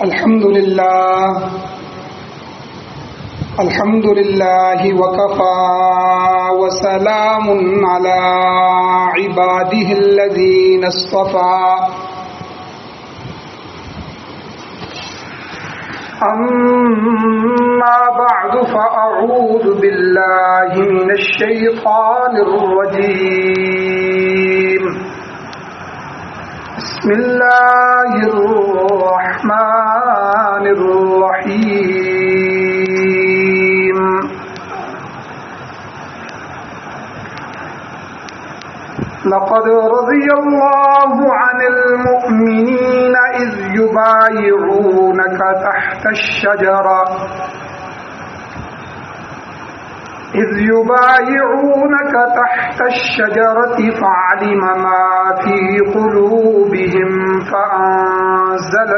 الحمد لله وكفى وسلام على عباده الذين اصطفى أما بعد فأعوذ بالله من الشيطان الرجيم بسم الله الرحمن الرحيم لقد رضي الله عن المؤمنين إذ يبايعونك تحت الشجرة فعلم ما في قلوبهم فأنزل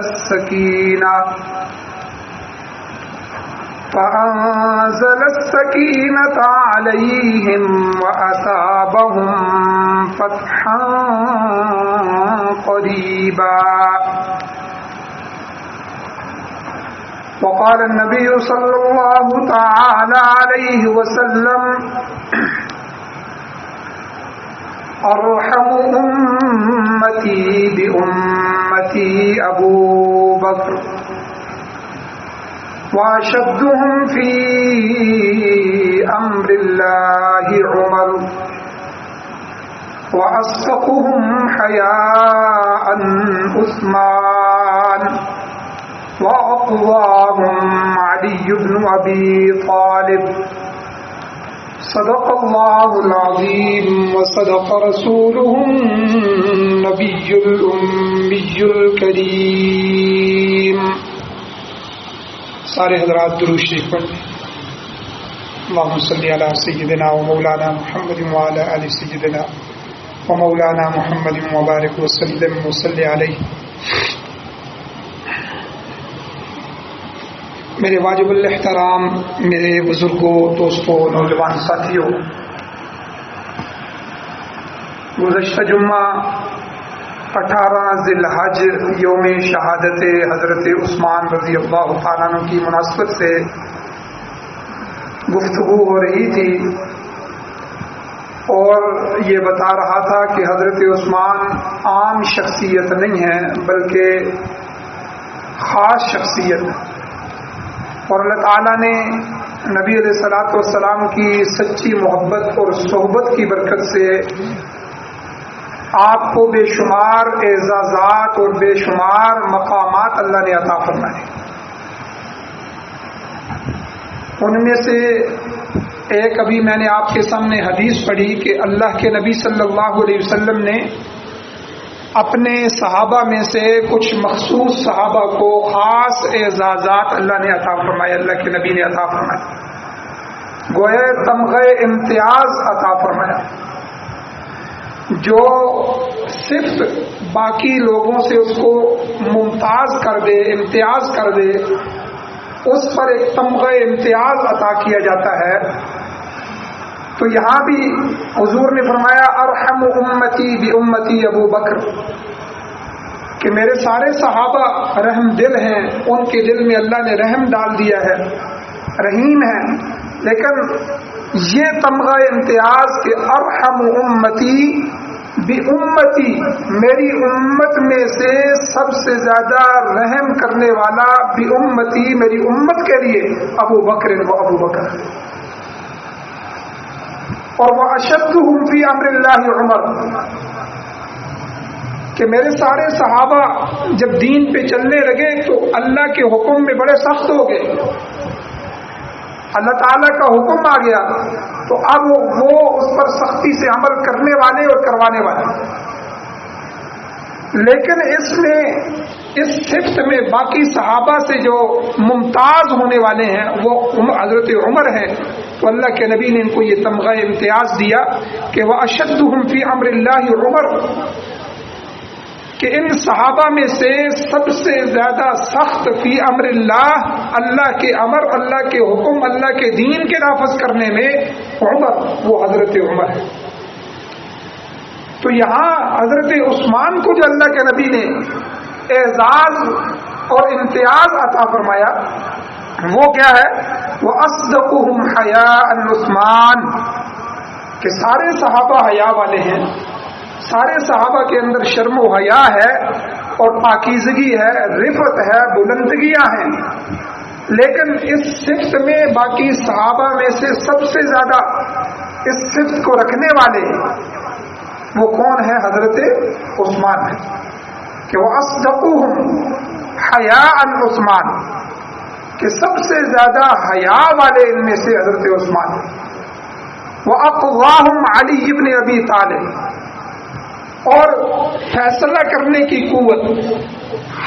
السكينة عليهم وأثابهم فتحا قريبا. وقال النبي صلى الله تعالى عليه وسلم أرحم أمتي بأمتي أبو بكر وأشدهم في أمر الله عمر وأصدقهم حياء عثمان وأقواهم علي بن أبي طالب. صدق الله العظيم وصدق رسوله النبي الأمي الكريم. سارے حضرات درود شریف پڑھ لیں. اللهم صل على سيدنا ومولانا محمد وعلى آل سيدنا ومولانا محمد وبارك وسلم وصل عليه. میرے واجب الاحترام، میرے بزرگوں، دوستوں، نوجوان ساتھیوں، گزشتہ جمعہ 18 ذی الحج یوم شہادت حضرت عثمان رضی اللہ تعالیٰ عنہ کی مناسبت سے گفتگو ہو رہی تھی اور یہ بتا رہا تھا کہ حضرت عثمان عام شخصیت نہیں ہے بلکہ خاص شخصیت ہے، اور اللہ تعالیٰ نے نبی علیہ الصلوۃ والسلام کی سچی محبت اور صحبت کی برکت سے آپ کو بے شمار اعزازات اور بے شمار مقامات اللہ نے عطا فرمائے. ان میں سے ایک ابھی میں نے آپ کے سامنے حدیث پڑھی کہ اللہ کے نبی صلی اللہ علیہ وسلم نے اپنے صحابہ میں سے کچھ مخصوص صحابہ کو خاص اعزازات اللہ نے عطا فرمائے، اللہ کے نبی نے عطا فرمائے، گویا تمغہ امتیاز عطا فرمایا جو صرف باقی لوگوں سے اس کو ممتاز کر دے، امتیاز کر دے، اس پر ایک تمغہ امتیاز عطا کیا جاتا ہے. تو یہاں بھی حضور نے فرمایا ارحم امتی بامتی ابو بکر، کہ میرے سارے صحابہ رحم دل ہیں، ان کے دل میں اللہ نے رحم ڈال دیا ہے، رحیم ہے. لیکن یہ تمغہ امتیاز کہ ارحم امتی بامتی، میری امت میں سے سب سے زیادہ رحم کرنے والا بامتی، میری امت کے لیے ابو بکر، وہ ابو بکر، اور وہ اشدہم فی امر اللہ عمر، کہ میرے سارے صحابہ جب دین پہ چلنے لگے تو اللہ کے حکم میں بڑے سخت ہو گئے، اللہ تعالیٰ کا حکم آ گیا تو اب وہ اس پر سختی سے عمل کرنے والے اور کروانے والے. لیکن اس میں اس صفت میں باقی صحابہ سے جو ممتاز ہونے والے ہیں وہ حضرت عمر ہیں. تو اللہ کے نبی نے ان کو یہ تمغہ امتیاز دیا کہ وہ اشدہم فی امر اللہ عمر، کہ ان صحابہ میں سے سب سے زیادہ سخت فی امر اللہ، اللہ کے امر، اللہ کے حکم، اللہ کے دین کے نافذ کرنے میں عمر، وہ حضرت عمر ہے. تو یہاں حضرت عثمان کو جو اللہ کے نبی نے اعزاز اور امتیاز عطا فرمایا وہ کیا ہے؟ وہ اصدقهم حیاء عثمان، کہ سارے صحابہ حیا والے ہیں، سارے صحابہ کے اندر شرم و حیا ہے اور پاکیزگی ہے، رفت ہے، بلندگیاں ہیں، لیکن اس صفت میں باقی صحابہ میں سے سب سے زیادہ اس صفت کو رکھنے والے وہ کون ہے؟ حضرت عثمان ہے، کہ وہ اصدقهم حیاء عثمان، کہ سب سے زیادہ حیا والے ان میں سے حضرت عثمان ہے۔ وَأَقْوَاهُمْ عَلِيُّ بْنُ أَبِي طالب، اور فیصلہ کرنے کی قوت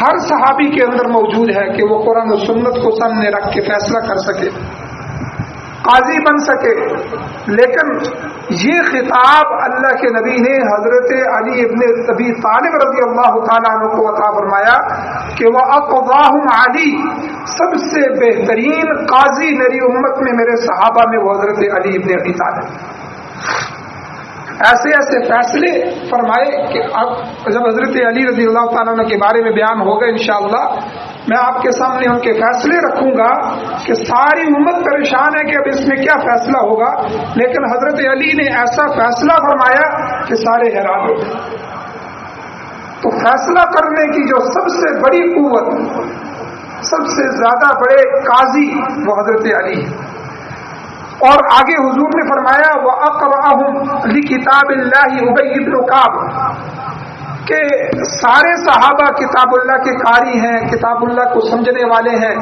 ہر صحابی کے اندر موجود ہے کہ وہ قرآن و سنت کو سامنے رکھ کے فیصلہ کر سکے، قاضی بن سکے، لیکن یہ خطاب اللہ کے نبی نے حضرت علی ابن ابی طالب رضی اللہ تعالیٰ عنہ کو عطا فرمایا کہ وہ اقواہم علی، سب سے بہترین قاضی میری امت میں میرے صحابہ میں وہ حضرت علی ابن ابی طالب۔ ایسے ایسے فیصلے فرمائے کہ اب جب حضرت علی رضی اللہ تعالیٰ عنہ کے بارے میں بیان ہوگا انشاءاللہ، میں آپ کے سامنے ان کے فیصلے رکھوں گا کہ ساری امت پریشان ہے کہ اب اس میں کیا فیصلہ ہوگا، لیکن حضرت علی نے ایسا فیصلہ فرمایا کہ سارے حیران ہو گئے۔ تو فیصلہ کرنے کی جو سب سے بڑی قوت، سب سے زیادہ بڑے قاضی وہ حضرت علی ہے۔ اور آگے حضور نے فرمایا وَأَقْرَأَهُمْ لِكِتَابِ اللَّهِ أُبَيِّ بْنُ كَعْبٍ، کہ سارے صحابہ کتاب اللہ کے قاری ہیں، کتاب اللہ کو سمجھنے والے ہیں،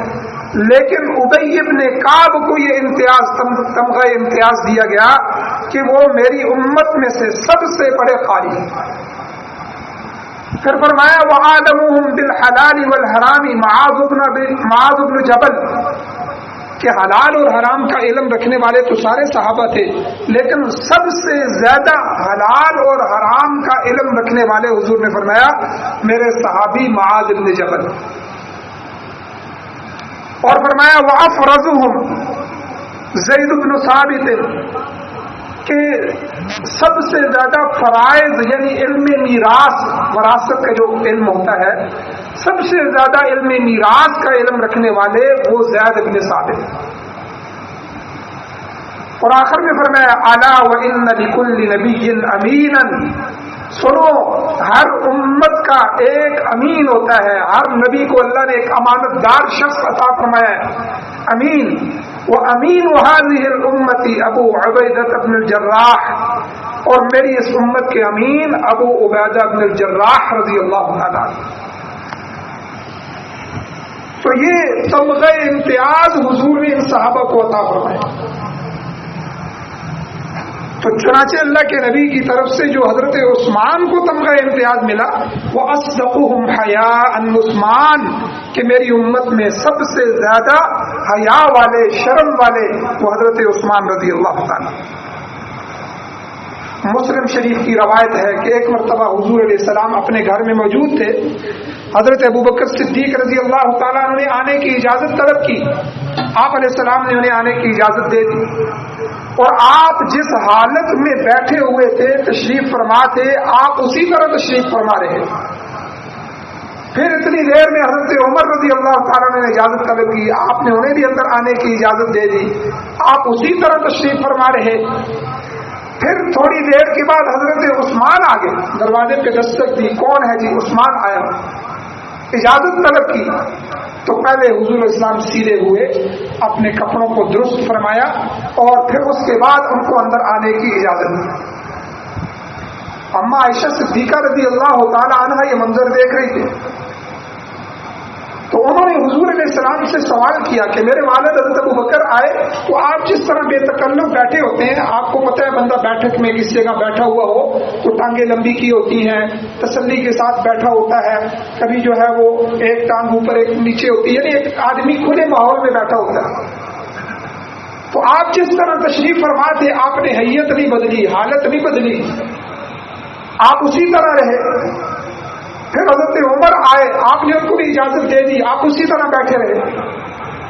لیکن ابی بن کعب کو یہ امتیاز، تمغہ امتیاز دیا گیا کہ وہ میری امت میں سے سب سے بڑے قاری ہیں۔ پھر فرمایا وَعَالَمُهُمْ بِالْحَلَالِ وَالْحَرَامِ مُعَاذ بن جبل، کہ حلال اور حرام کا علم رکھنے والے تو سارے صحابہ تھے، لیکن سب سے زیادہ حلال اور حرام کا علم رکھنے والے حضور نے فرمایا میرے صحابی معاذ بن جبل۔ اور فرمایا وَأَفْرَزُهُمْ زید بن ثابت، کہ سب سے زیادہ فرائض یعنی علم میراث، وراثت کا جو علم ہوتا ہے، سب سے زیادہ علم میراث کا علم رکھنے والے وہ زید بن ثابت۔ اور آخر میں فرمایا الا وان لكل نبی امینا، سنو ہر امت کا ایک امین ہوتا ہے، ہر نبی کو اللہ نے ایک امانت دار شخص عطا فرمایا ہے، امین۔ وہ امین هذه الامت ابو عبیدہ بن الجراح، اور میری اس امت کے امین ابو عبیدہ بن الجراح رضی اللہ تعالیٰ۔ تو یہ تمغہ امتیاز حضور نے ان صحابہ کو عطا فرمایا۔ تو چنانچہ اللہ کے نبی کی طرف سے جو حضرت عثمان کو تمغہ امتیاز ملا وہ اصدقهم حیاء عثمان، کہ میری امت میں سب سے زیادہ حیا والے، شرم والے وہ حضرت عثمان رضی اللہ تعالیٰ۔ مسلم شریف کی روایت ہے کہ ایک مرتبہ حضور علیہ السلام اپنے گھر میں موجود تھے، حضرت ابوبکر صدیق رضی اللہ تعالیٰ عنہ نے آنے کی اجازت طلب کی، آپ علیہ السلام نے انہیں آنے کی اجازت دے دی، اور آپ جس حالت میں بیٹھے ہوئے تھے تشریف فرما تھے آپ اسی طرح تشریف فرما رہے۔ پھر اتنی دیر میں حضرت عمر رضی اللہ تعالیٰ نے اجازت طلب کی، آپ نے انہیں بھی اندر آنے کی اجازت دے دی، آپ اسی طرح تشریف فرما رہے۔ پھر تھوڑی دیر کے بعد حضرت عثمان آ گئے، دروازے پہ دستک دی، کون ہے جی؟ عثمان آیا، اجازت طلب کی۔ تو پہلے حضور اسلام سیدھے ہوئے، اپنے کپڑوں کو درست فرمایا، اور پھر اس کے بعد ان کو اندر آنے کی اجازت دی۔ اما عائشہ صدیقہ رضی اللہ تعالی عنہا یہ منظر دیکھ رہی تھی، تو انہوں نے حضور علیہ السلام سے سوال کیا کہ میرے والد حضرت ابوبکر آئے تو آپ جس طرح بے تکلف بیٹھے ہوتے ہیں، آپ کو پتہ ہے بندہ بیٹھک میں کسی جگہ بیٹھا ہوا ہو تو ٹانگیں لمبی کی ہوتی ہیں، تسلی کے ساتھ بیٹھا ہوتا ہے، کبھی جو ہے وہ ایک ٹانگ اوپر ایک نیچے ہوتی ہے، یعنی ایک آدمی کھلے ماحول میں بیٹھا ہوتا ہے۔ تو آپ جس طرح تشریف فرما تھے، آپ نے حیت نہیں بدلی، حالت نہیں بدلی، آپ اسی طرح رہے۔ پھر حضرت عمر آئے، آپ نے ان کو بھی اجازت دے دی، آپ اسی طرح بیٹھے رہے۔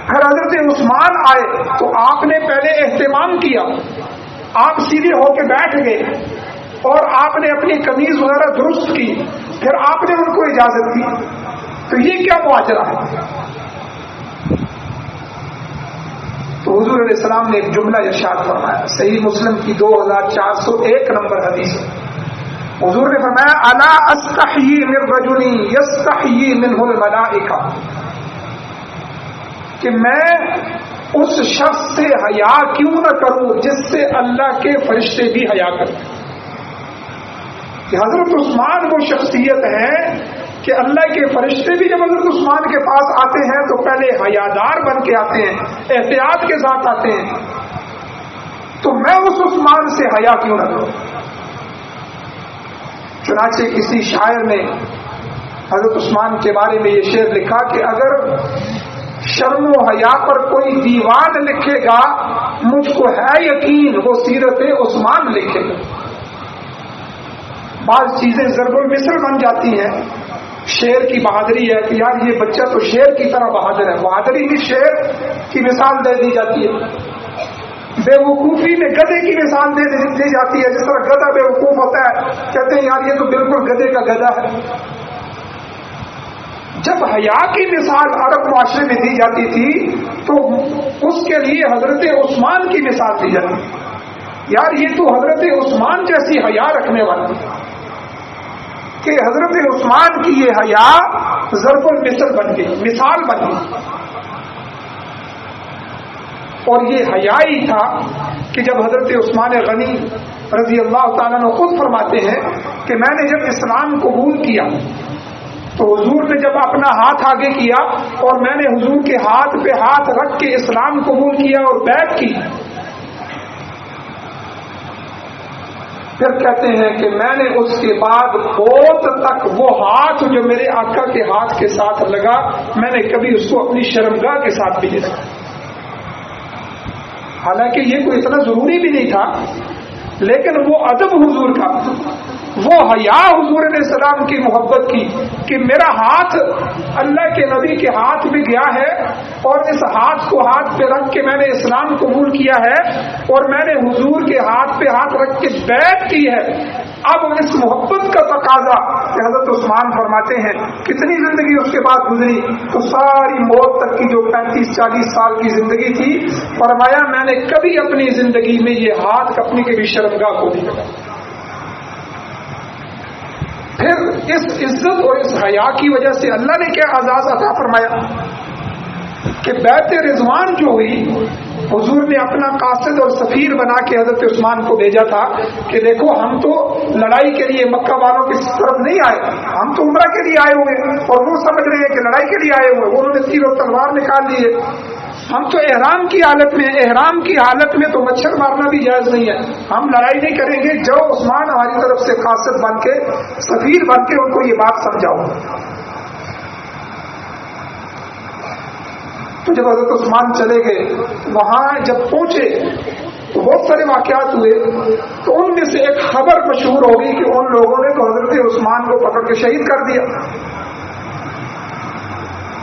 پھر حضرت عثمان آئے تو آپ نے پہلے اہتمام کیا، آپ سیدھے ہو کے بیٹھ گئے اور آپ نے اپنی قمیض وغیرہ درست کی، پھر آپ نے ان کو اجازت دی۔ تو یہ کیا مواجرہ ہے؟ تو حضور علیہ السلام نے ایک جملہ ارشاد فرمایا، صحیح مسلم کی 2401 نمبر حدیث، حضور نے فرمایا الا استحیی من رجل یستحیی منہ الملائکہ، کہ میں اس شخص سے حیا کیوں نہ کروں جس سے اللہ کے فرشتے بھی حیا کریں۔ کہ حضرت عثمان وہ شخصیت ہے کہ اللہ کے فرشتے بھی جب حضرت عثمان کے پاس آتے ہیں تو پہلے حیادار بن کے آتے ہیں، احتیاط کے ساتھ آتے ہیں، تو میں اس عثمان سے حیا کیوں نہ کروں؟ چنانچہ کسی شاعر نے حضرت عثمان کے بارے میں یہ شعر لکھا کہ اگر شرم و حیا پر کوئی دیوان لکھے گا مجھ کو ہے یقین وہ سیرت عثمان لکھے گا۔ بعض چیزیں ضرب المثل بن جاتی ہیں، شیر کی بہادری ہے کہ یار یہ بچہ تو شیر کی طرح بہادر ہے، بہادری بھی شیر کی مثال دے دی جاتی ہے، بے وقوفی میں گدھے کی مثال دے دی جاتی ہے، جس طرح گدھا بے وقوف ہوتا ہے کہتے ہیں یار یہ تو بالکل گدھے کا گدھا ہے۔ جب حیا کی مثال عرب معاشرے میں دی جاتی تھی تو اس کے لیے حضرت عثمان کی مثال دی جاتی تھی، یار یہ تو حضرت عثمان جیسی حیا رکھنے والی، کہ حضرت عثمان کی یہ حیا ضرب المثل بن گئی، مثال بن گئی۔ اور یہ حیا ہی تھا کہ جب حضرت عثمان غنی رضی اللہ تعالیٰ عنہ خود فرماتے ہیں کہ میں نے جب اسلام قبول کیا تو حضور نے جب اپنا ہاتھ آگے کیا اور میں نے حضور کے ہاتھ پہ ہاتھ رکھ کے اسلام قبول کیا اور بیعت کی، پھر کہتے ہیں کہ میں نے اس کے بعد بہت تک وہ ہاتھ جو میرے آقا کے ہاتھ کے ساتھ لگا میں نے کبھی اس کو اپنی شرمگاہ کے ساتھ بھی نہیں رکھا۔ حالانکہ یہ کوئی اتنا ضروری بھی نہیں تھا، لیکن وہ ادب حضور کا، وہ حیا حضور علیہ السلام کی محبت کی کہ میرا ہاتھ اللہ کے نبی کے ہاتھ میں گیا ہے اور اس ہاتھ کو ہاتھ پہ رکھ کے میں نے اسلام قبول کیا ہے اور میں نے حضور کے ہاتھ پہ ہاتھ رکھ کے بیعت کی ہے۔ اب اس محبت کا تقاضا کہ حضرت عثمان فرماتے ہیں کتنی زندگی اس کے بعد گزری، تو ساری موت تک کی جو 35-40 سال کی زندگی تھی، فرمایا میں نے کبھی اپنی زندگی میں یہ ہاتھ اپنی کبھی شرمگاہ کو نہیں لگا۔ پھر اس عزت اور اس حیا کی وجہ سے اللہ نے کیا اعزاز عطا فرمایا کہ بیعت رضوان جو ہوئی، حضور نے اپنا قاصد اور سفیر بنا کے حضرت عثمان کو بھیجا تھا کہ دیکھو ہم تو لڑائی کے لیے مکہ والوں کی طرف نہیں آئے، ہم تو عمرہ کے لیے آئے ہوئے اور وہ سمجھ رہے ہیں کہ لڑائی کے لیے آئے ہوئے، انہوں نے تیر اور تلوار نکال لیے، ہم تو احرام کی حالت میں، احرام کی حالت میں تو مچھر مارنا بھی جائز نہیں ہے، ہم لڑائی نہیں کریں گے، جو عثمان ہماری طرف سے قاصد بن کے سفیر بن کے ان کو یہ بات سمجھاؤ۔ تو جب حضرت عثمان چلے گئے، وہاں جب پہنچے تو بہت سارے واقعات ہوئے، تو ان میں سے ایک خبر مشہور ہو گئی کہ ان لوگوں نے تو حضرت عثمان کو پکڑ کے شہید کر دیا۔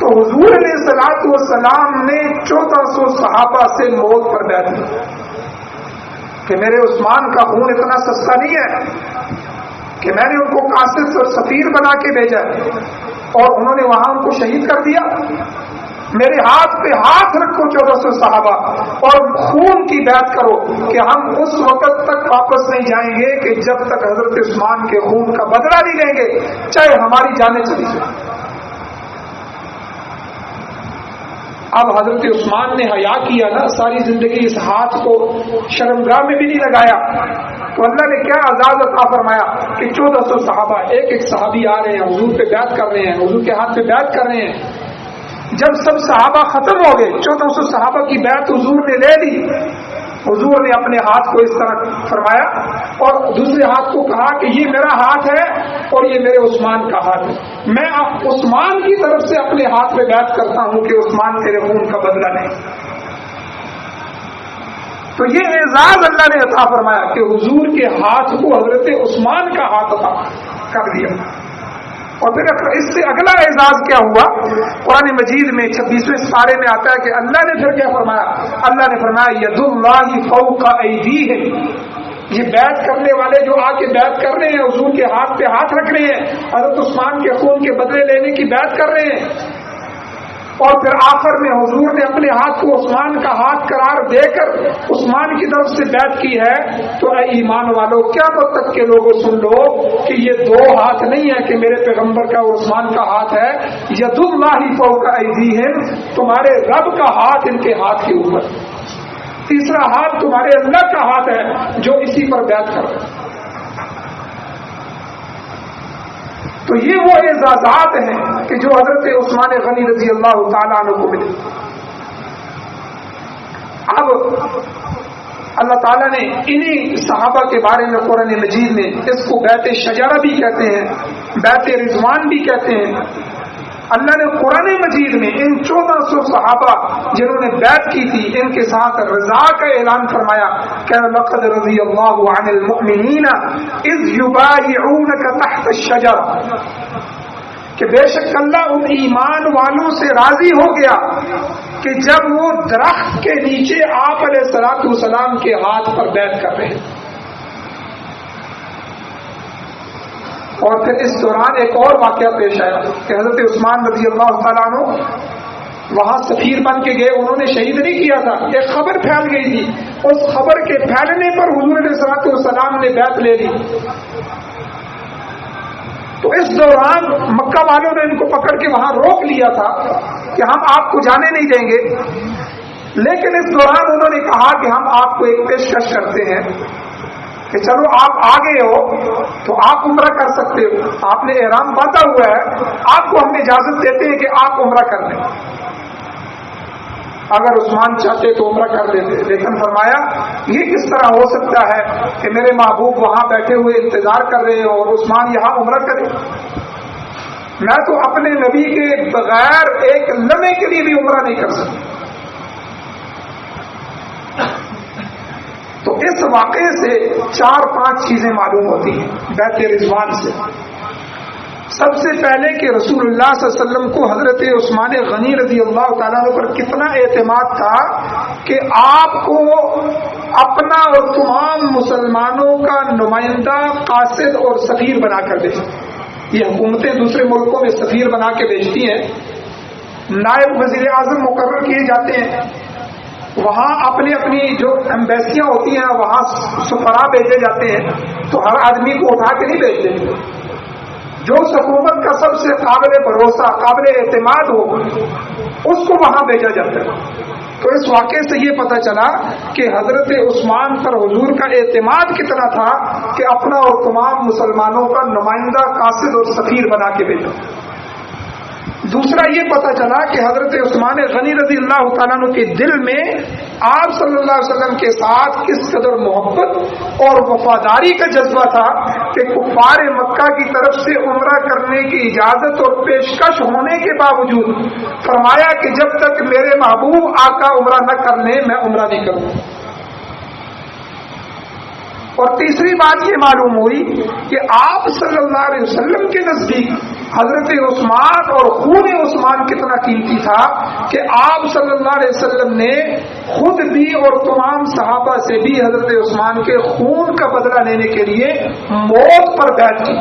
تو حضور علیہ الصلوۃ والسلام نے 1400 صحابہ سے موت پر بیعت کی کہ میرے عثمان کا خون اتنا سستا نہیں ہے کہ میں نے ان کو قاصد اور سفیر بنا کے بھیجا اور انہوں نے وہاں ان کو شہید کر دیا۔ میرے ہاتھ پہ ہاتھ رکھو 1400 صحابہ اور خون کی بیعت کرو کہ ہم اس وقت تک واپس نہیں جائیں گے کہ جب تک حضرت عثمان کے خون کا بدلہ نہیں لیں گے، چاہے ہماری جانیں چلی جائیں۔ اب حضرت عثمان نے حیا کیا نا، ساری زندگی اس ہاتھ کو شرمگاہ میں بھی نہیں لگایا، تو اللہ نے کیا اعزاز عطا فرمایا کہ 1400 صحابہ، ایک ایک صحابی آ رہے ہیں، حضور پہ بیعت کر رہے ہیں، حضور کے ہاتھ پہ بیعت کر رہے ہیں۔ جب سب صحابہ ختم ہو گئے، 1400 صحابہ کی بیعت حضور نے لے لی، حضور نے اپنے ہاتھ کو اس طرح فرمایا اور دوسرے ہاتھ کو کہا کہ یہ میرا ہاتھ ہے اور یہ میرے عثمان کا ہاتھ ہے، میں عثمان کی طرف سے اپنے ہاتھ میں بیعت کرتا ہوں کہ عثمان تیرے خون کا بدلہ نہیں۔ تو یہ اعزاز اللہ نے عطا فرمایا کہ حضور کے ہاتھ کو حضرت عثمان کا ہاتھ عطا کر دیا۔ اور پھر اس سے اگلا اعزاز کیا ہوا، قرآن مجید میں 26ویں سپارے میں آتا ہے کہ اللہ نے پھر کیا فرمایا، اللہ نے فرمایا ید اللہ فوق ایدیہم، یہ بیعت کرنے والے جو آ کے بیعت کر رہے ہیں، حضور کے ہاتھ پہ ہاتھ رکھ رہے ہیں، حضرت عثمان کے خون کے بدلے لینے کی بیعت کر رہے ہیں، اور پھر آخر میں حضور نے اپنے ہاتھ کو عثمان کا ہاتھ قرار دے کر عثمان کی طرف سے بیعت کی ہے، تو اے ایمان والو قیامت تک کے لوگوں سن لو کہ یہ دو ہاتھ نہیں ہے کہ میرے پیغمبر کا اور عثمان کا ہاتھ ہے، ید اللہ فوق ایدیہم، تمہارے رب کا ہاتھ ان کے ہاتھ کے اوپر، تیسرا ہاتھ تمہارے اللہ کا ہاتھ ہے جو اسی پر بیعت کر رہا ہے۔ تو یہ وہ اعزازات ہیں کہ جو حضرت عثمان غنی رضی اللہ تعالیٰ عنہ کو ملے۔ اب اللہ تعالیٰ نے انہی صحابہ کے بارے میں قرآن مجید میں اس کو بیعت شجرہ بھی کہتے ہیں، بیعت رضوان بھی کہتے ہیں۔ اللہ نے قرآن مجید میں ان 1400 صحابہ جنہوں نے بیعت کی تھی ان کے ساتھ رضا کا اعلان فرمایا کہ لقد رضی اللہ عن المؤمنین اذ یبایعونک تحت الشجرہ، کہ بے شک اللہ ان ایمان والوں سے راضی ہو گیا کہ جب وہ درخت کے نیچے آپ علیہ الصلوۃ والسلام کے ہاتھ پر بیعت کر رہے ہیں۔ اور پھر اس دوران ایک اور واقعہ پیش آیا کہ حضرت عثمان رضی اللہ تعالیٰ عنہ وہاں سفیر بن کے گئے، انہوں نے شہید نہیں کیا تھا، ایک خبر پھیل گئی تھی، اس خبر کے پھیلنے پر حضور علیہ الصلوۃ والسلام نے بیعت لے لی۔ تو اس دوران مکہ والوں نے ان کو پکڑ کے وہاں روک لیا تھا کہ ہم آپ کو جانے نہیں دیں گے، لیکن اس دوران انہوں نے کہا کہ ہم آپ کو ایک پیشکش کرتے ہیں کہ چلو آپ آ گئے ہو تو آپ عمرہ کر سکتے ہو، آپ نے احرام باندھا ہوا ہے، آپ کو ہم اجازت دیتے ہیں کہ آپ عمرہ کر لیں۔ اگر عثمان چاہتے تو عمرہ کر لیتے، لیکن فرمایا یہ کس طرح ہو سکتا ہے کہ میرے محبوب وہاں بیٹھے ہوئے انتظار کر رہے ہو اور عثمان یہاں عمرہ کرے؟ میں تو اپنے نبی کے بغیر ایک لمحے کے لیے بھی عمرہ نہیں کر سکتا۔ تو اس واقعے سے 4-5 چیزیں معلوم ہوتی ہیں بیعت رضوان سے۔ سب سے پہلے کہ رسول اللہ صلی اللہ علیہ وسلم کو حضرت عثمان غنی رضی اللہ تعالیٰ عنہ پر کتنا اعتماد تھا کہ آپ کو اپنا اور تمام مسلمانوں کا نمائندہ، قاصد اور سفیر بنا کر بھیجا۔ یہ حکومتیں دوسرے ملکوں میں سفیر بنا کے بھیجتی ہیں، نائب وزیر اعظم مقرر کیے جاتے ہیں، وہاں اپنی اپنی جو ایمبیسیاں ہوتی ہیں وہاں سفراء بھیجے جاتے ہیں، تو ہر آدمی کو اٹھا کے نہیں بھیجتے، جو حکومت کا سب سے قابل بھروسہ، قابل اعتماد ہو اس کو وہاں بھیجا جاتا ہے۔ تو اس واقعے سے یہ پتہ چلا کہ حضرت عثمان پر حضور کا اعتماد کتنا تھا کہ اپنا اور تمام مسلمانوں کا نمائندہ، قاصد اور سفیر بنا کے بھیجا۔ دوسرا یہ پتہ چلا کہ حضرت عثمان غنی رضی اللہ تعالیٰ عنہ کے دل میں آپ صلی اللہ علیہ وسلم کے ساتھ کس قدر محبت اور وفاداری کا جذبہ تھا کہ کفار مکہ کی طرف سے عمرہ کرنے کی اجازت اور پیشکش ہونے کے باوجود فرمایا کہ جب تک میرے محبوب آقا عمرہ نہ کر لیں میں عمرہ نہیں کروں۔ اور تیسری بات یہ معلوم ہوئی کہ آپ صلی اللہ علیہ وسلم کے نزدیک حضرت عثمان اور خون عثمان کتنا قیمتی تھا کہ آپ صلی اللہ علیہ وسلم نے خود بھی اور تمام صحابہ سے بھی حضرت عثمان کے خون کا بدلہ لینے کے لیے موت پر بیعت کی۔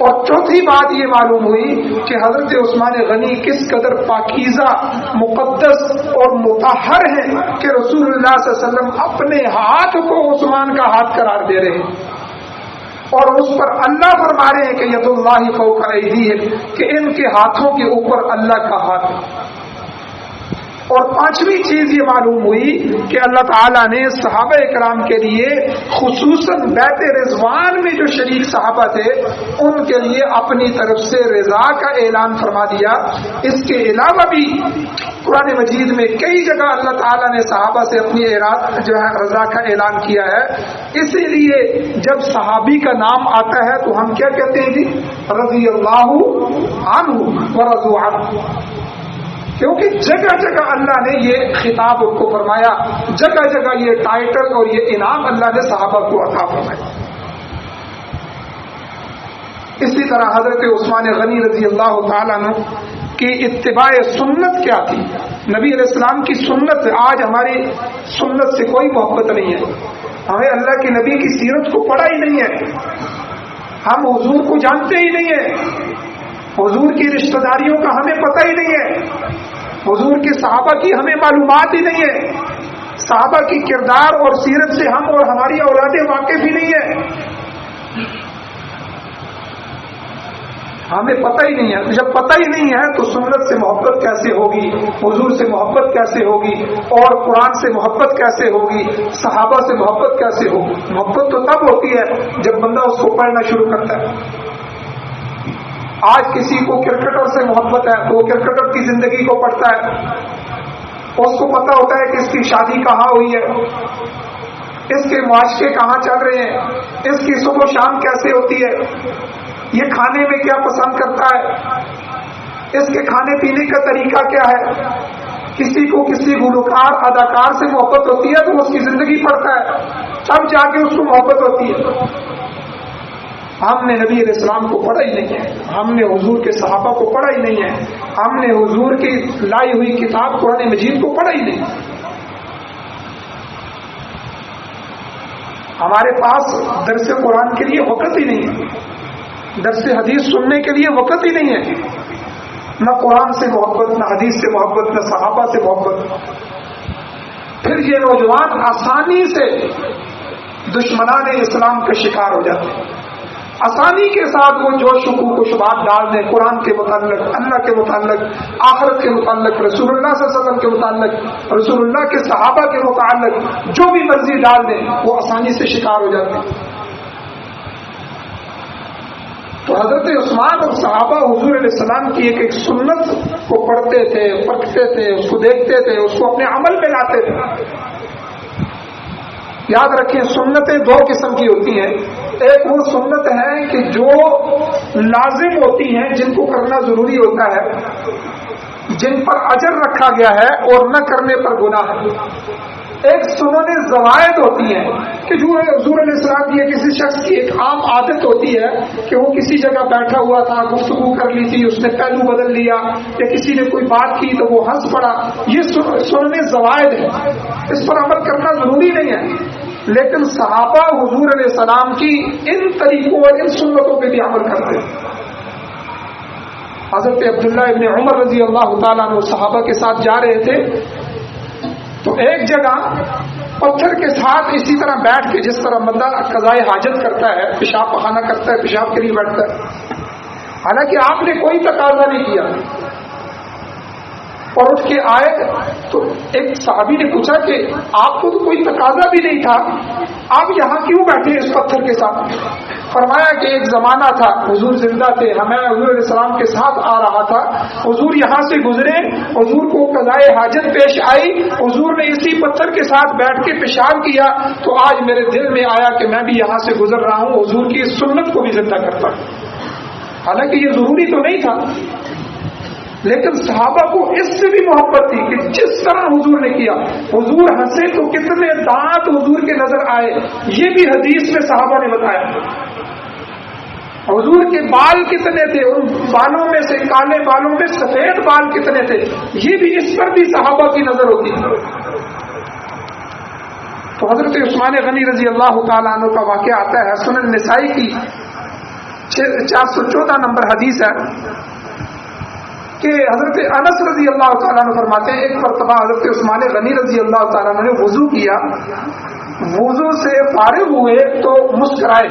اور چوتھی بات یہ معلوم ہوئی کہ حضرت عثمان غنی کس قدر پاکیزہ، مقدس اور مطہر ہیں کہ رسول اللہ صلی اللہ علیہ وسلم اپنے ہاتھ کو عثمان کا ہاتھ قرار دے رہے ہیں، اور اس پر اللہ فرما رہے ہیں کہ ید اللہ فوق ایدیہم، کہ ان کے ہاتھوں کے اوپر اللہ کا ہاتھ ہے۔ اور پانچویں چیز یہ معلوم ہوئی کہ اللہ تعالیٰ نے صحابہ اکرام کے لیے خصوصاً بیعت رضوان میں جو شریک صحابہ تھے ان کے لیے اپنی طرف سے رضا کا اعلان فرما دیا۔ اس کے علاوہ بھی قرآن مجید میں کئی جگہ اللہ تعالیٰ نے صحابہ سے اپنی رضا کا اعلان کیا ہے۔ اسی لیے جب صحابی کا نام آتا ہے تو ہم کیا کہتے ہیں جی؟ رضی اللہ عنہ ورضوا عنہ، کیونکہ جگہ جگہ اللہ نے یہ خطاب ان کو فرمایا، جگہ جگہ یہ ٹائٹل اور یہ انعام اللہ نے صحابہ کو عطا فرمایا۔ اسی طرح حضرت عثمان غنی رضی اللہ تعالیٰ عنہ کی اتباع سنت کیا تھی؟ نبی علیہ السلام کی سنت سے، آج ہماری سنت سے کوئی محبت نہیں ہے، ہمیں اللہ کے نبی کی سیرت کو پڑھا ہی نہیں ہے، ہم حضور کو جانتے ہی نہیں ہیں، حضور کی رشتہ داریوں کا ہمیں پتہ ہی نہیں ہے، حضور کے صحابہ کی ہمیں معلومات ہی نہیں ہے، صحابہ کی کردار اور سیرت سے ہم اور ہماری اولادیں واقف ہی نہیں ہے، ہمیں پتہ ہی نہیں ہے۔ جب پتہ ہی نہیں ہے تو سنت سے محبت کیسے ہوگی، حضور سے محبت کیسے ہوگی، اور قرآن سے محبت کیسے ہوگی، صحابہ سے محبت کیسے ہوگی؟ محبت تو تب ہوتی ہے جب بندہ اس کو پڑھنا شروع کرتا ہے۔ آج کسی کو کرکٹر سے محبت ہے تو وہ کرکٹر کی زندگی کو پڑھتا ہے، اس کو پتہ ہوتا ہے کہ اس کی شادی کہاں ہوئی ہے، اس کے معاشرے کہاں چل رہے ہیں، اس کی صبح و شام کیسے ہوتی ہے، یہ کھانے میں کیا پسند کرتا ہے، اس کے کھانے پینے کا طریقہ کیا ہے۔ کسی کو کسی گلوکار اداکار سے محبت ہوتی ہے تو اس کی زندگی پڑھتا ہے، تب جا کے اس کو محبت ہوتی ہے۔ ہم نے نبی علیہ السلام کو پڑھا ہی نہیں ہے، ہم نے حضور کے صحابہ کو پڑھا ہی نہیں ہے، ہم نے حضور کی لائی ہوئی کتاب قرآن مجید کو پڑھا ہی نہیں۔ ہمارے پاس درس قرآن کے لیے وقت ہی نہیں ہے، درس حدیث سننے کے لیے وقت ہی نہیں ہے، نہ قرآن سے محبت، نہ حدیث سے محبت، نہ صحابہ سے محبت۔ پھر یہ نوجوان آسانی سے دشمنان اسلام کا شکار ہو جاتے ہیں، آسانی کے ساتھ وہ جو شکوک و شبہات ڈال دیں قرآن کے متعلق، اللہ کے متعلق، آخرت کے متعلق، رسول اللہ صلی اللہ علیہ وسلم کے متعلق، رسول اللہ کے صحابہ کے متعلق جو بھی مرضی ڈال دیں وہ آسانی سے شکار ہو جاتے ہیں۔ تو حضرت عثمان اور صحابہ حضور علیہ السلام کی ایک ایک سنت کو پڑھتے تھے، پرکھتے تھے، اس کو دیکھتے تھے، اس کو اپنے عمل میں لاتے تھے۔ یاد رکھیں سنتیں دو قسم کی ہوتی ہیں، ایک وہ سنت ہے کہ جو لازم ہوتی ہیں، جن کو کرنا ضروری ہوتا ہے، جن پر اجر رکھا گیا ہے اور نہ کرنے پر گناہ ہے۔ ایک سنن زوائد ہوتی ہیں کہ جو حضور علیہ السلام کی کسی شخص کی ایک عام عادت ہوتی ہے کہ وہ کسی جگہ بیٹھا ہوا تھا، گفتگو کر لی تھی، اس نے پہلو بدل لیا، یا کسی نے کوئی بات کی تو وہ ہنس پڑا، یہ سنن زوائد ہے، اس پر عمل کرنا ضروری نہیں ہے۔ لیکن صحابہ حضور علیہ السلام کی ان طریقوں اور ان سنتوں پہ بھی عمل کرتے ہیں۔ حضرت عبداللہ ابن عمر رضی اللہ تعالیٰ عنہ صحابہ کے ساتھ جا رہے تھے تو ایک جگہ پتھر کے ساتھ اسی طرح بیٹھ کے، جس طرح بندہ قضائے حاجت کرتا ہے، پیشاب پخانہ کرتا ہے، پیشاب کے لیے بیٹھتا ہے، حالانکہ آپ نے کوئی تقاضا نہیں کیا، اور اٹھ کے آئے تو ایک صحابی نے پوچھا کہ آپ کو تو کوئی تقاضا بھی نہیں تھا، آپ یہاں کیوں بیٹھے اس پتھر کے ساتھ؟ فرمایا کہ ایک زمانہ تھا، حضور زندہ تھے، ہمیں حضور علیہ السلام کے ساتھ آ رہا تھا، حضور یہاں سے گزرے، حضور کو قضائے حاجت پیش آئی، حضور نے اسی پتھر کے ساتھ بیٹھ کے پیشاب کیا، تو آج میرے دل میں آیا کہ میں بھی یہاں سے گزر رہا ہوں، حضور کی اس سنت کو بھی زندہ کرتا ہوں۔ حالانکہ یہ ضروری تو نہیں تھا، لیکن صحابہ کو اس سے بھی محبت تھی کہ جس طرح حضور نے کیا، حضور ہنسے تو کتنے دانت حضور کے نظر آئے، یہ بھی حدیث میں صحابہ نے بتایا۔ حضور کے بال کتنے تھے، ان بالوں میں سے کالے بالوں میں سفید بال کتنے تھے، یہ بھی اس پر بھی صحابہ کی نظر ہوتی ہے۔ تو حضرت عثمان غنی رضی اللہ تعالیٰ عنہ کا واقعہ آتا ہے، سنن نسائی کی 414 نمبر حدیث ہے کہ حضرت انس رضی اللہ تعالیٰ عنہ فرماتے ہیں، ایک مرتبہ حضرت عثمان غنی رضی اللہ تعالیٰ عنہ نے وضو کیا، وضو سے فارغ ہوئے تو مسکرائے،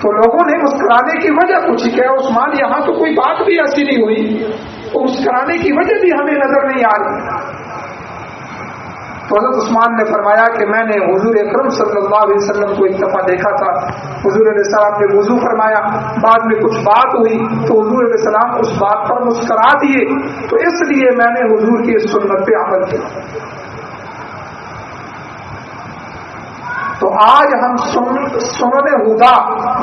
تو لوگوں نے مسکرانے کی وجہ پوچھی کہ عثمان یہاں تو کوئی بات بھی ایسی نہیں ہوئی، تو مسکرانے کی وجہ بھی ہمیں نظر نہیں آ رہی۔ تو حضرت عثمان نے فرمایا کہ میں نے حضور اکرم صلی اللہ علیہ وسلم کو ایک دفعہ دیکھا تھا، حضور علیہ السلام نے وضو فرمایا، بعد میں کچھ بات ہوئی تو حضور علیہ السلام اس بات پر مسکرا دیے، تو اس لیے میں نے حضور کی اس سنت پہ عمل کیا۔ تو آج ہم سنن ہدا،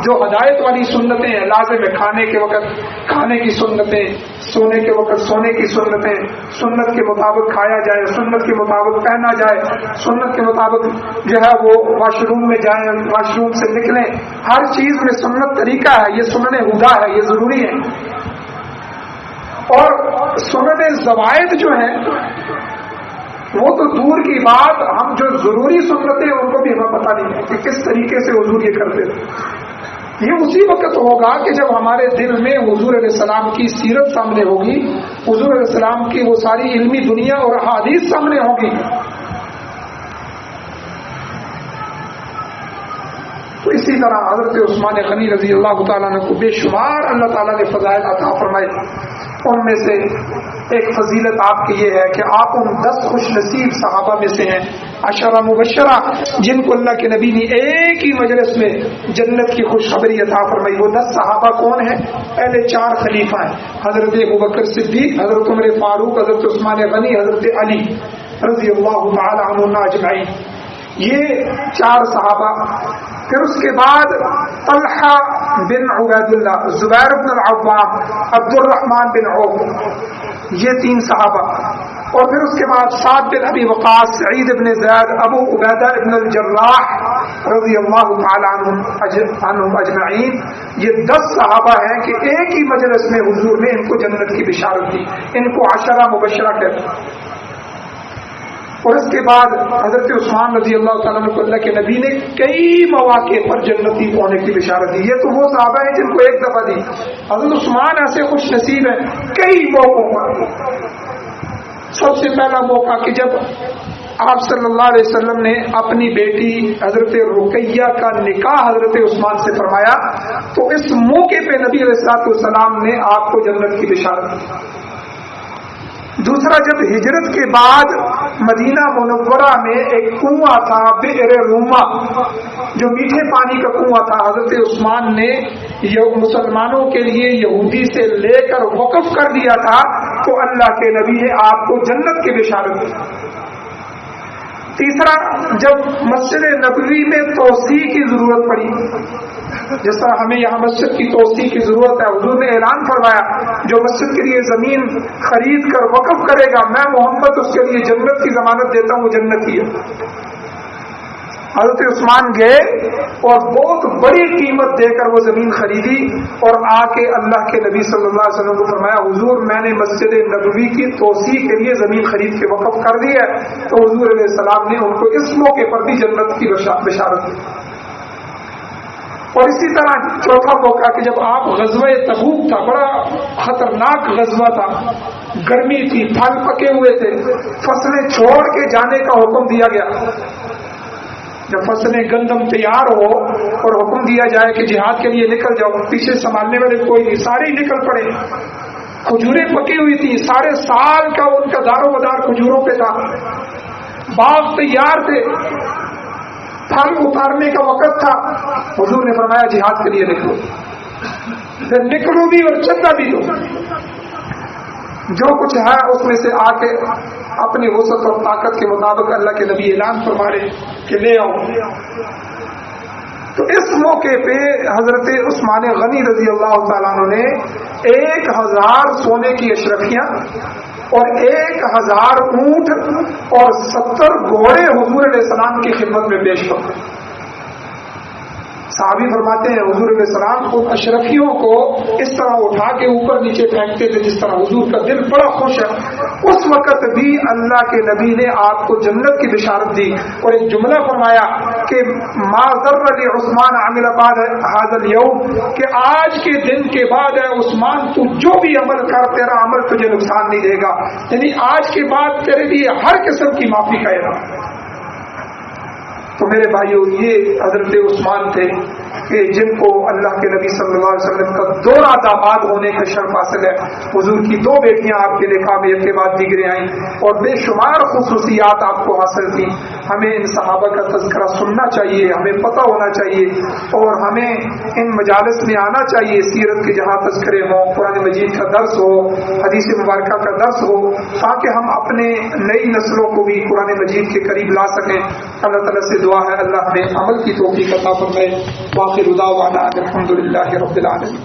جو ہدایت والی سنتیں ہیں، لازم ہے کھانے کے وقت کھانے کی سنتیں، سونے کے وقت سونے کی سنتیں، سنت کے مطابق کھایا جائے، سنت کے مطابق پہنا جائے، سنت کے مطابق جو ہے وہ واش روم میں جائیں، واش روم سے نکلیں، ہر چیز میں سنت طریقہ ہے، یہ سنن ہدا ہے، یہ ضروری ہے۔ اور سنن زوائد جو ہیں وہ تو دور کی بات، ہم جو ضروری سنتیں ان کو بھی ہمیں پتہ نہیں ہے کہ کس طریقے سے حضور یہ کرتے تھے۔ یہ اسی وقت ہوگا کہ جب ہمارے دل میں حضور علیہ السلام کی سیرت سامنے ہوگی، حضور علیہ السلام کی وہ ساری علمی دنیا اور احادیث سامنے ہوگی۔ تو اسی طرح حضرت عثمان غنی رضی اللہ تعالیٰ عنہ کو بے شمار اللہ تعالیٰ نے فضائل عطا فرمائے۔ ان میں سے ایک فضیلت آپ کی یہ ہے کہ آپ ان 10 خوش نصیب صحابہ میں سے ہیں، عشرہ مبشرہ، جن کو اللہ کے نبی نے ایک ہی مجلس میں جنت کی خوشخبری عطا فرمائی۔ وہ 10 صحابہ کون ہیں؟ پہلے 4 خلیفہ ہیں، حضرت ابوبکر صدیق، حضرت عمر فاروق، حضرت عثمان غنی، حضرت علی رضی اللہ تعالی عنہم اجمعین۔ یہ 4 صحابہ۔ پھر اس کے بعد طلحہ بن عبید اللہ، زبیر بن العوام، عبد الرحمن بن عوف، یہ 3 صحابہ۔ اور پھر اس کے بعد سعد بن ابی وقاص، سعید بن زید، ابو عبیدہ بن الجراح رضی اللہ تعالی عنہم اجمعین۔ یہ 10 صحابہ ہیں کہ ایک ہی مجلس میں حضور نے ان کو جنت کی بشارت دی، ان کو عشرہ مبشرہ کہتے ہیں۔ اور اس کے بعد حضرت عثمان رضی اللہ تعالیٰ عنہ کو اللہ کے نبی نے کئی مواقع پر جنتی ہونے کی بشارت دی۔ یہ تو وہ صحابہ ہیں جن کو ایک دفعہ دی، حضرت عثمان ایسے خوش نصیب ہیں کئی موقعوں پر۔ سب سے پہلا موقع کہ جب آپ صلی اللہ علیہ وسلم نے اپنی بیٹی حضرت رقیہ کا نکاح حضرت عثمان سے فرمایا، تو اس موقع پہ نبی علیہ الصلوۃ والسلام نے آپ کو جنت کی بشارت دی۔ دوسرا، جب ہجرت کے بعد مدینہ منورہ میں ایک کنواں تھا، بئر روما، جو میٹھے پانی کا کنواں تھا، حضرت عثمان نے مسلمانوں کے لیے یہودی سے لے کر وقف کر دیا تھا، تو اللہ کے نبی نے آپ کو جنت کی بشارت دی۔ تیسرا، جب مسجد نبوی میں توسیع کی ضرورت پڑی، جس طرح ہمیں یہاں مسجد کی توسیع کی ضرورت ہے، حضور نے اعلان فرمایا جو مسجد کے لیے زمین خرید کر وقف کرے گا، میں محمد اس کے لیے جنت کی ضمانت دیتا ہوں، وہ جنتی ہے۔ حضرت عثمان گئے اور بہت بڑی قیمت دے کر وہ زمین خریدی، اور آ کے اللہ کے نبی صلی اللہ علیہ وسلم کو فرمایا، حضور میں نے مسجد نبوی کی توسیع کے لیے زمین خرید کے وقف کر دی ہے۔ تو حضور علیہ السلام نے ان کو اس موقع پر بھی جنت کی بشارت دی۔ اور اسی طرح چوتھا موقع کہ جب آپ غزوہ تبوک تھا، بڑا خطرناک غزوہ تھا، گرمی تھی، پھل پکے ہوئے تھے، فصلیں چھوڑ کے جانے کا حکم دیا گیا۔ جب فصلیں گندم تیار ہو اور حکم دیا جائے کہ جہاد کے لیے نکل جاؤ، پیچھے سنبھالنے والے کوئی نہیں، سارے ہی نکل پڑے۔ کھجوریں پکی ہوئی تھی، سارے سال کا ان کا دار و مدار کھجوروں پہ تھا، باغ تیار تھے، پھل اتارنے کا وقت تھا، حضور نے فرمایا جہاد کے لیے نکلو۔ پھر نکلو بھی اور چندہ بھی دو، جو کچھ ہے اس میں سے آ کے اپنی وسعت اور طاقت کے مطابق اللہ کے نبی اعلان فرما رہے کہ لے آؤ۔ تو اس موقع پہ حضرت عثمان غنی رضی اللہ تعالیٰ عنہ نے 1000 سونے کی اشرفیاں اور 1000 اونٹ اور 70 گھوڑے حضور علیہ السلام کی خدمت میں پیش کرتے۔ صحابی فرماتے ہیں حضور علیہ السلام ان اشرفیوں کو اس طرح اٹھا کے اوپر نیچے پھینکتے تھے جس طرح حضور کا دل بڑا خوش ہے۔ اس وقت بھی اللہ کے نبی نے آپ کو جنت کی بشارت دی، اور ایک جملہ فرمایا کہ ما ضر لعثمان عمل بعد هذا اليوم، کہ آج کے دن کے بعد ہے عثمان تو جو بھی عمل کر تیرا عمل تجھے نقصان نہیں دے گا، یعنی آج کے بعد تیرے لیے ہر قسم کی معافی کا اعلان۔ تو میرے بھائیوں، یہ حضرت عثمان تھے کہ جن کو اللہ کے نبی صلی اللہ علیہ وسلم کا دورہ داماد ہونے کا شرف حاصل ہے۔ حضور کی 2 بیٹیاں آپ کے نکاح میں ایک کے بعد دیگریں آئیں، اور بے شمار خصوصیات آپ کو حاصل تھیں۔ ہمیں ان صحابہ کا تذکرہ سننا چاہیے، ہمیں پتہ ہونا چاہیے، اور ہمیں ان مجالس میں آنا چاہیے سیرت کے جہاں تذکرے ہوں، قرآن مجید کا درس ہو، حدیث مبارکہ کا درس ہو، تاکہ ہم اپنے نئی نسلوں کو بھی قرآن مجید کے قریب لا سکیں۔ اللہ تعالیٰ سے دعا ہے اللہ ہمیں عمل کی توفیق عطا فرمائے۔ واخر دعوانا الحمد للہ رب العالمین۔